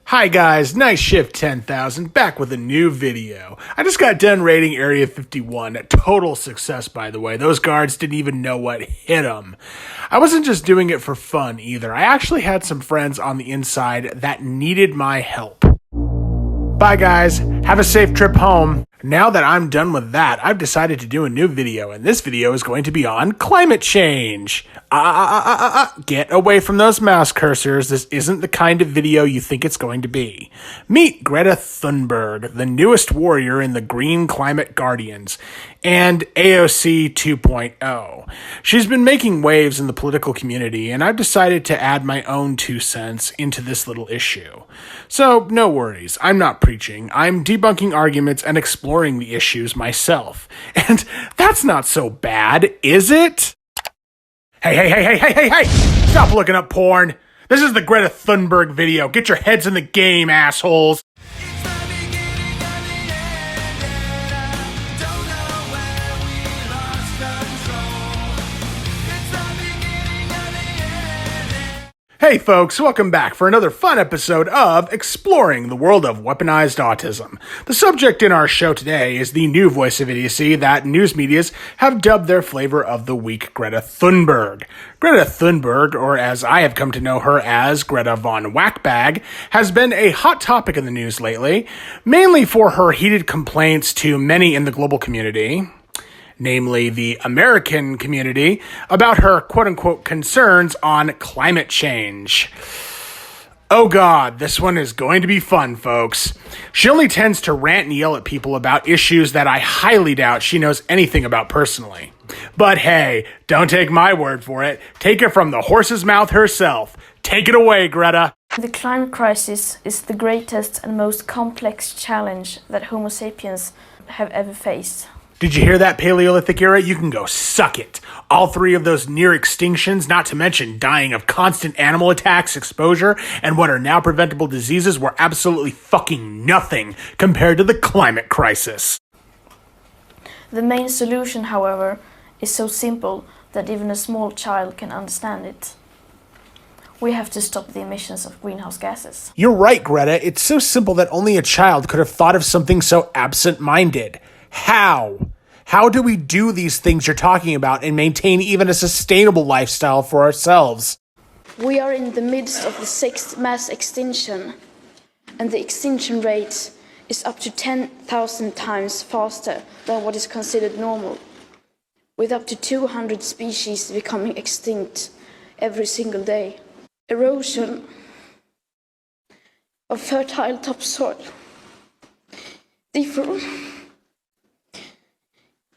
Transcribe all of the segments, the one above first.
Hi guys, Night Shift 10,000 back with a new video. I just got done raiding Area 51. A total success, by the way. Those guards didn't even know what hit them. I wasn't just doing it for fun either. I actually had some friends on the inside that needed my help. Bye guys, have a safe trip home. Now that I'm done with that, I've decided to do a new video, and this video is going to be on climate change. Get away from those mouse cursors. This isn't the kind of video you think it's going to be. Meet Greta Thunberg, the newest warrior in the Green Climate Guardians, and AOC 2.0. She's been making waves in the political community, and I've decided to add my own 2 cents into this little issue. So, no worries. I'm not preaching. I'm debunking arguments and exploring the issues myself. And that's not so bad, is it? Hey! Stop looking up porn. This is the Greta Thunberg video. Get your heads in the game, assholes. Hey folks, welcome back for another fun episode of Exploring the World of Weaponized Autism. The subject in our show today is the new voice of idiocy that news medias have dubbed their flavor of the week, Greta Thunberg. Greta Thunberg, or as I have come to know her as Greta Von Whackbag, has been a hot topic in the news lately, mainly for her heated complaints to many in the global community, namely the American community, about her quote-unquote concerns on climate change. Oh god, this one is going to be fun, folks. She only tends to rant and yell at people about issues that I highly doubt she knows anything about personally. But hey, don't take my word for it. Take it from the horse's mouth herself. Take it away, Greta. The climate crisis is the greatest and most complex challenge that Homo sapiens have ever faced. Did you hear that, Paleolithic era? You can go suck it. All 3 of those near extinctions, not to mention dying of constant animal attacks, exposure, and what are now preventable diseases were absolutely fucking nothing compared to the climate crisis. The main solution, however, is so simple that even a small child can understand it. We have to stop the emissions of greenhouse gases. You're right, Greta. It's so simple that only a child could have thought of something so absent-minded. How? How do we do these things you're talking about and maintain even a sustainable lifestyle for ourselves? We are in the midst of the 6th mass extinction, and the extinction rate is up to 10,000 times faster than what is considered normal, with up to 200 species becoming extinct every single day. Erosion of fertile topsoil,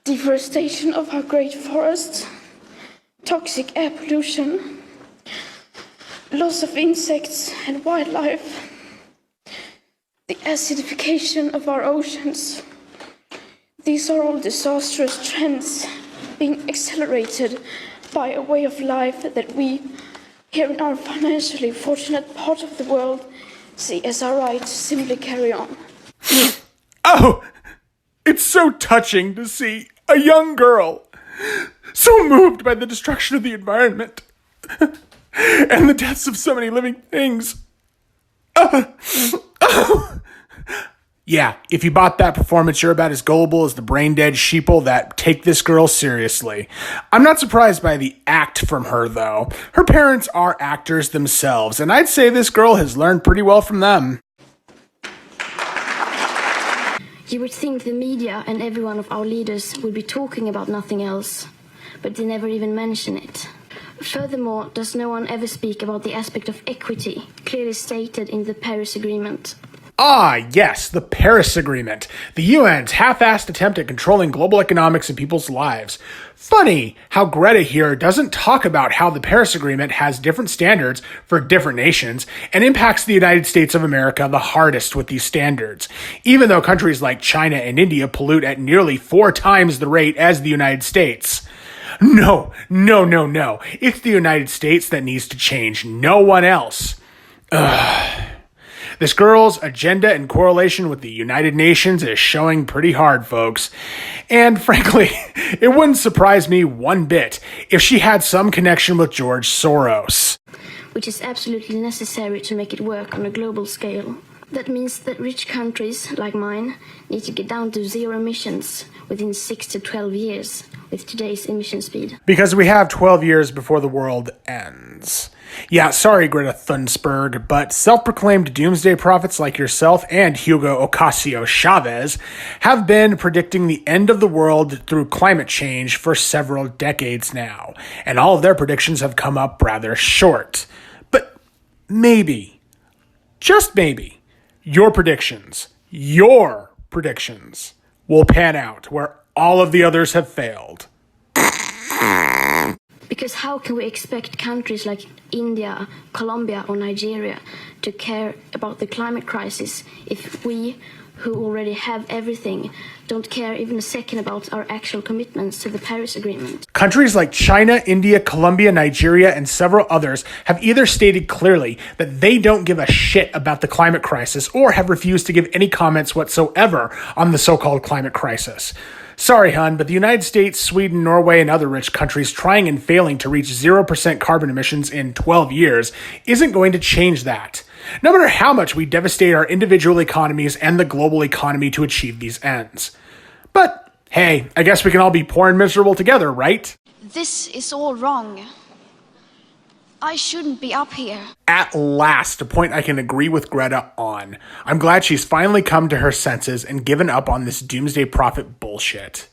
deforestation of our great forests, toxic air pollution, loss of insects and wildlife, the acidification of our oceans. These are all disastrous trends being accelerated by a way of life that we, here in our financially fortunate part of the world, see as our right to simply carry on. Oh! It's so touching to see a young girl so moved by the destruction of the environment and the deaths of so many living things. Yeah, if you bought that performance, you're about as gullible as the brain-dead sheeple that take this girl seriously. I'm not surprised by the act from her, though. Her parents are actors themselves, and I'd say this girl has learned pretty well from them. You would think the media and every one of our leaders would be talking about nothing else, but they never even mention it. Furthermore, does no one ever speak about the aspect of equity, clearly stated in the Paris Agreement? Ah, yes, the Paris Agreement, the UN's half-assed attempt at controlling global economics and people's lives. Funny how Greta here doesn't talk about how the Paris Agreement has different standards for different nations and impacts the United States of America the hardest with these standards, even though countries like China and India pollute at nearly 4 times the rate as the United States. No. It's the United States that needs to change, no one else. This girl's agenda and correlation with the United Nations is showing pretty hard, folks. And frankly, it wouldn't surprise me one bit if she had some connection with George Soros. which is absolutely necessary to make it work on a global scale. That means that rich countries, like mine, need to get down to zero emissions within 6 to 12 years with today's emission speed. Because we have 12 years before the world ends. Yeah, sorry, Greta Thunberg, but self-proclaimed doomsday prophets like yourself and Hugo Ocasio-Chavez have been predicting the end of the world through climate change for several decades now, and all of their predictions have come up rather short. But maybe, just maybe, your predictions will pan out where all of the others have failed. Because how can we expect countries like India, Colombia or Nigeria to care about the climate crisis if we, who already have everything, don't care even a second about our actual commitments to the Paris Agreement? Countries like China, India, Colombia, Nigeria, and several others have either stated clearly that they don't give a shit about the climate crisis or have refused to give any comments whatsoever on the so-called climate crisis. Sorry, hun, but the United States, Sweden, Norway, and other rich countries trying and failing to reach 0% carbon emissions in 12 years isn't going to change that. No matter how much we devastate our individual economies and the global economy to achieve these ends. But, hey, I guess we can all be poor and miserable together, right? This is all wrong. I shouldn't be up here. At last, a point I can agree with Greta on. I'm glad she's finally come to her senses and given up on this doomsday prophet bullshit.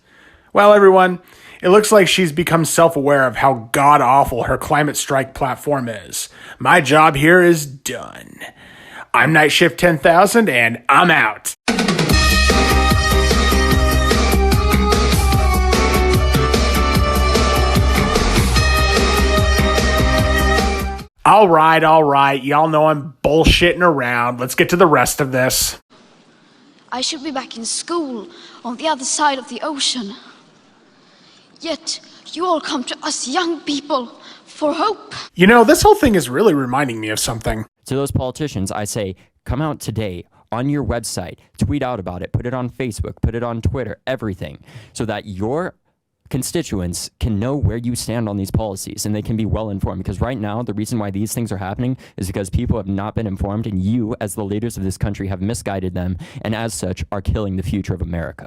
Well, everyone, it looks like she's become self-aware of how god-awful her climate strike platform is. My job here is done. I'm Night Shift 10,000, and I'm out. All right. Y'all know I'm bullshitting around. Let's get to the rest of this. I should be back in school on the other side of the ocean. Yet, you all come to us young people for hope. You know, this whole thing is really reminding me of something. To those politicians, I say, come out today on your website, tweet out about it, put it on Facebook, put it on Twitter, everything, so that your constituents can know where you stand on these policies and they can be well informed. Because right now, the reason why these things are happening is because people have not been informed, and you, as the leaders of this country, have misguided them, and as such, are killing the future of America.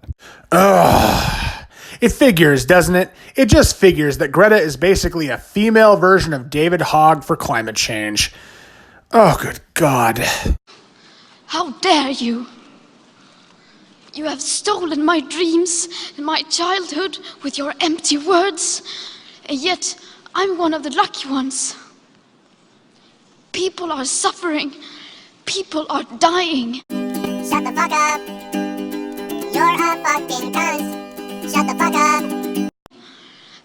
Ugh. It figures, doesn't it? It just figures that Greta is basically a female version of David Hogg for climate change. Oh, good God. How dare you? You have stolen my dreams and my childhood with your empty words, and yet I'm one of the lucky ones. People are suffering. People are dying. Shut the fuck up. You're a fucking cunt. Shut the fuck up.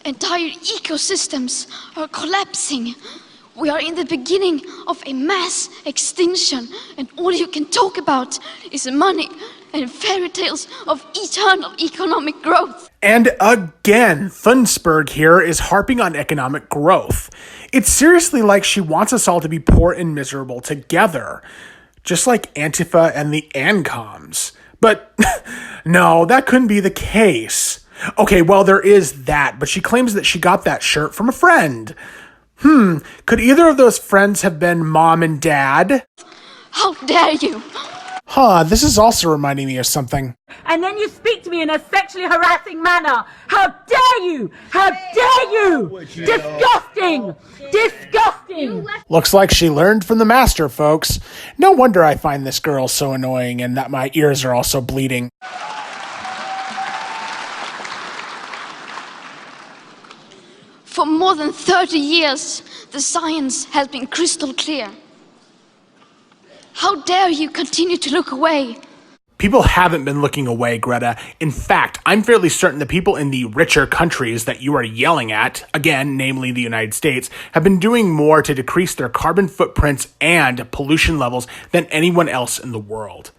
Entire ecosystems are collapsing. We are in the beginning of a mass extinction, and all you can talk about is money and fairy tales of eternal economic growth. And again, Thunberg here is harping on economic growth. It's seriously like she wants us all to be poor and miserable together, just like Antifa and the ANCOMs. But no, that couldn't be the case. Okay, well, there is that, but she claims that she got that shirt from a friend. Could either of those friends have been mom and dad? How dare you? This is also reminding me of something. And then you speak to me in a sexually harassing manner. How dare you? How dare you? Disgusting! Disgusting! Looks like she learned from the master, folks. No wonder I find this girl so annoying and that my ears are also bleeding. For more than 30 years, the science has been crystal clear. How dare you continue to look away? People haven't been looking away, Greta. In fact, I'm fairly certain the people in the richer countries that you are yelling at, again, namely the United States, have been doing more to decrease their carbon footprints and pollution levels than anyone else in the world.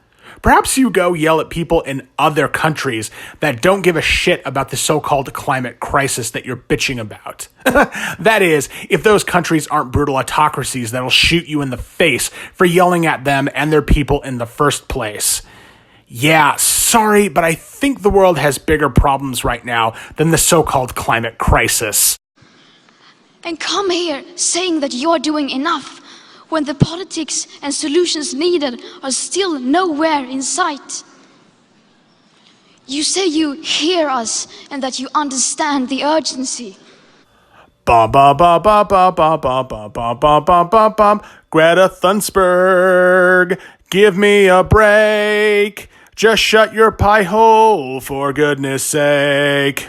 Perhaps you go yell at people in other countries that don't give a shit about the so-called climate crisis that you're bitching about. That is, if those countries aren't brutal autocracies that'll shoot you in the face for yelling at them and their people in the first place. Yeah, sorry, but I think the world has bigger problems right now than the so-called climate crisis. And come here saying that you're doing enough when the politics and solutions needed are still nowhere in sight. You say you hear us and that you understand the urgency. Bum bum bum bum bum bum bum bum bum bum bum bum bum. Greta Thunberg, give me a break. Just shut your pie hole, for goodness sake.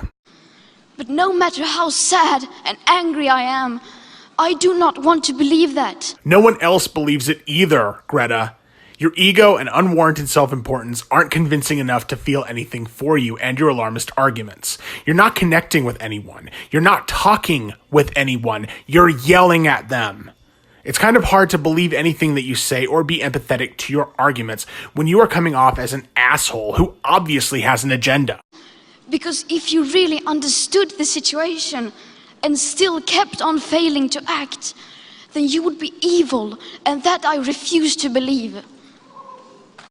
But no matter how sad and angry I am, I do not want to believe that. No one else believes it either, Greta. Your ego and unwarranted self-importance aren't convincing enough to feel anything for you and your alarmist arguments. You're not connecting with anyone. You're not talking with anyone. You're yelling at them. It's kind of hard to believe anything that you say or be empathetic to your arguments when you are coming off as an asshole who obviously has an agenda. Because if you really understood the situation and still kept on failing to act, then you would be evil, and that I refuse to believe.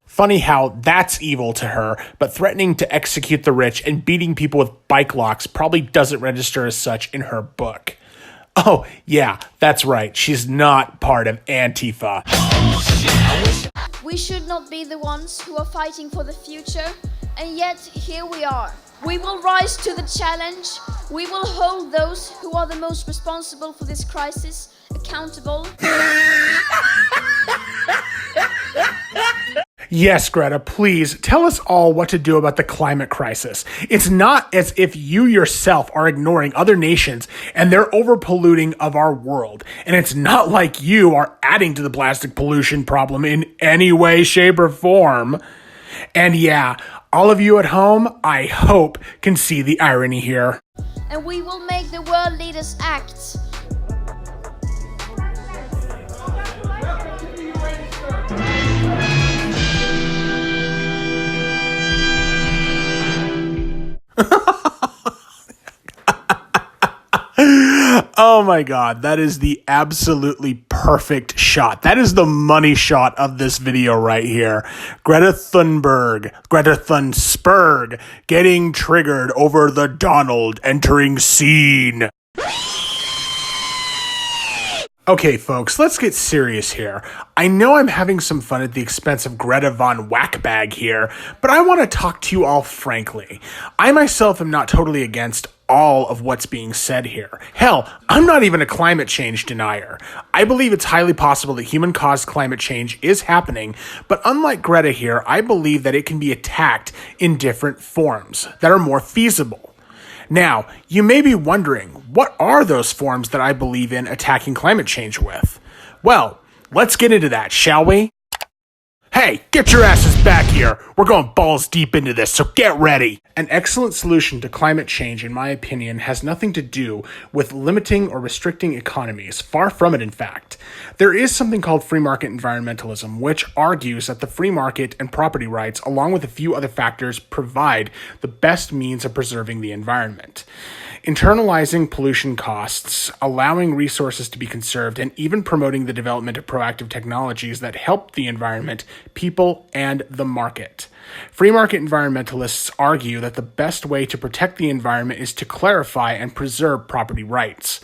Funny how that's evil to her, but threatening to execute the rich and beating people with bike locks probably doesn't register as such in her book. Oh, yeah, that's right. She's not part of Antifa. We should not be the ones who are fighting for the future, and yet here we are. We will rise to the challenge. We will hold those who are the most responsible for this crisis accountable. Yes, Greta, please tell us all what to do about the climate crisis. It's not as if you yourself are ignoring other nations and their overpolluting of our world. And it's not like you are adding to the plastic pollution problem in any way, shape, or form. And yeah, all of you at home, I hope, can see the irony here. And we will make the world leaders act. Oh my God, that is the absolutely perfect shot. That is the money shot of this video right here. Greta Thunberg, getting triggered over the Donald entering scene. Okay, folks, let's get serious here. I know I'm having some fun at the expense of Greta Von Whackbag here, but I want to talk to you all frankly. I myself am not totally against all of what's being said here. Hell, I'm not even a climate change denier. I believe it's highly possible that human-caused climate change is happening, but unlike Greta here, I believe that it can be attacked in different forms that are more feasible. Now, you may be wondering, what are those forms that I believe in attacking climate change with? Well, let's get into that, shall we? Hey, get your asses back here. We're going balls deep into this, so get ready. An excellent solution to climate change, in my opinion, has nothing to do with limiting or restricting economies. Far from it, in fact. There is something called free market environmentalism, which argues that the free market and property rights, along with a few other factors, provide the best means of preserving the environment. Internalizing pollution costs, allowing resources to be conserved, and even promoting the development of proactive technologies that help the environment, people, and the market. Free market environmentalists argue that the best way to protect the environment is to clarify and preserve property rights.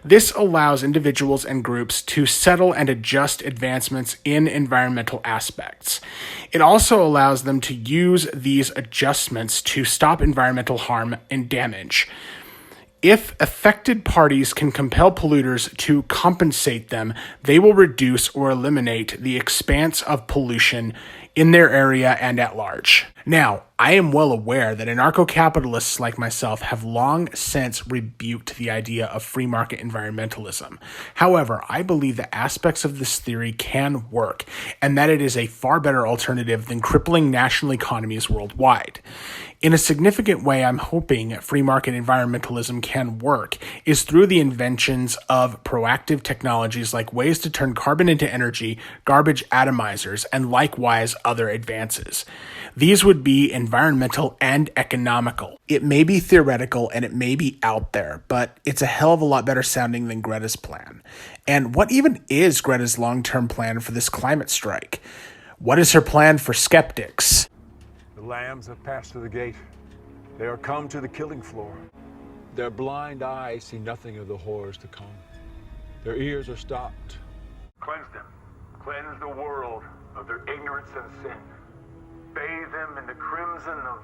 This allows individuals and groups to settle and adjust advancements in environmental aspects. It also allows them to use these adjustments to stop environmental harm and damage. If affected parties can compel polluters to compensate them, they will reduce or eliminate the expanse of pollution in their area and at large. Now, I am well aware that anarcho-capitalists like myself have long since rebuked the idea of free market environmentalism. However, I believe that aspects of this theory can work, and that it is a far better alternative than crippling national economies worldwide. In a significant way, I'm hoping free market environmentalism can work is through the inventions of proactive technologies like ways to turn carbon into energy, garbage atomizers, and likewise other advances. These would be environmental and economical. It may be theoretical and it may be out there, but it's a hell of a lot better sounding than Greta's plan. And what even is Greta's long-term plan for this climate strike? What is her plan for skeptics? The lambs have passed through the gate. They are come to the killing floor. Their blind eyes see nothing of the horrors to come. Their ears are stopped. Cleanse them. Cleanse the world of their ignorance and sin. Bathe them in the crimson of...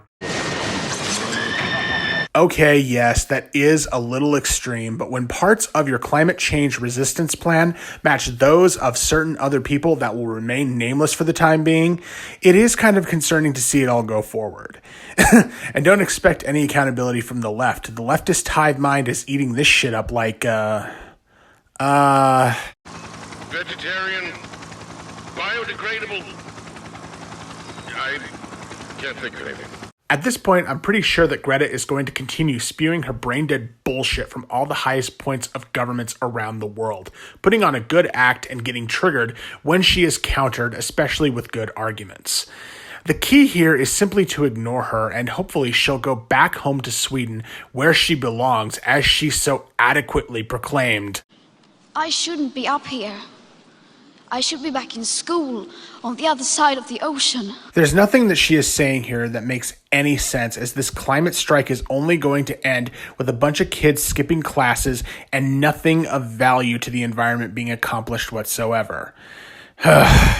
Okay, yes, that is a little extreme, but when parts of your climate change resistance plan match those of certain other people that will remain nameless for the time being, it is kind of concerning to see it all go forward. And don't expect any accountability from the left. The leftist hive mind is eating this shit up like, Vegetarian, biodegradable. I can't think of anything. At this point, I'm pretty sure that Greta is going to continue spewing her brain-dead bullshit from all the highest points of governments around the world, putting on a good act and getting triggered when she is countered, especially with good arguments. The key here is simply to ignore her, and hopefully she'll go back home to Sweden where she belongs, as she so adequately proclaimed. I shouldn't be up here. I should be back in school on the other side of the ocean. There's nothing that she is saying here that makes any sense, as this climate strike is only going to end with a bunch of kids skipping classes and nothing of value to the environment being accomplished whatsoever.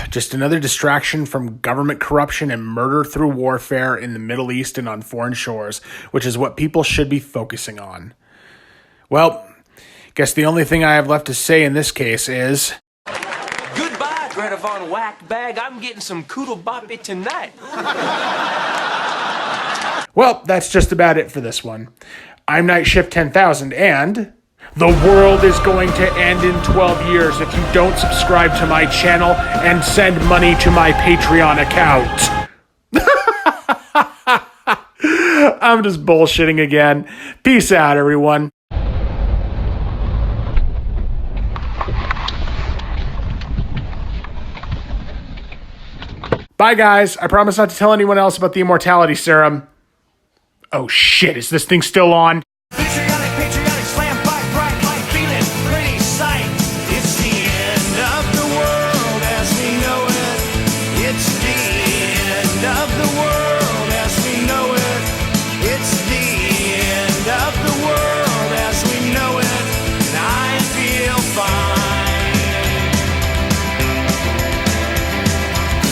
Just another distraction from government corruption and murder through warfare in the Middle East and on foreign shores, which is what people should be focusing on. Well, guess the only thing I have left to say in this case is... Goodbye, Greta Von Whackbag. I'm getting some Koodle Boppy tonight. Well, that's just about it for this one. I'm Night Shift 10,000, and... the world is going to end in 12 years if you don't subscribe to my channel and send money to my Patreon account. I'm just bullshitting again. Peace out, everyone. Bye, guys. I promise not to tell anyone else about the immortality serum. Oh shit, is this thing still on? Patriotic, slam, fight, bright, light, feeling, pretty sight. It's the end of the world as we know it. It's the end of the world as we know it. It's the end of the world as we know it. And I feel fine.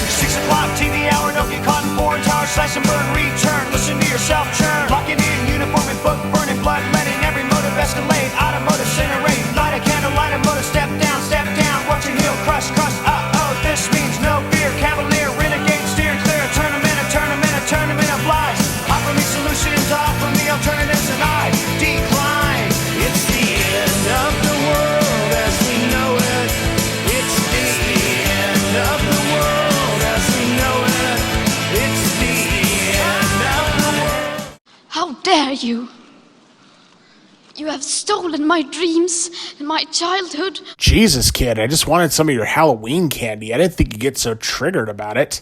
6 o'clock, TV hour, don't get caught in foreign tower, slash and burn, return. Listen to yourself churn. Locking in uniform and book burning, blood letting every motive escalate. Automotive incinerate, light a candle, light a motor, step down, watch your heel crush, uh-oh, this means no fear. Cavalier, renegade, steering clear, a tournament of lies. Offer me solutions, offer me alternatives, and I decline. It's the end of the world as we know it. It's the end of the world as we know it. It's the end of the world. How dare you? You have stolen my dreams and my childhood. Jesus, kid, I just wanted some of your Halloween candy. I didn't think you'd get so triggered about it.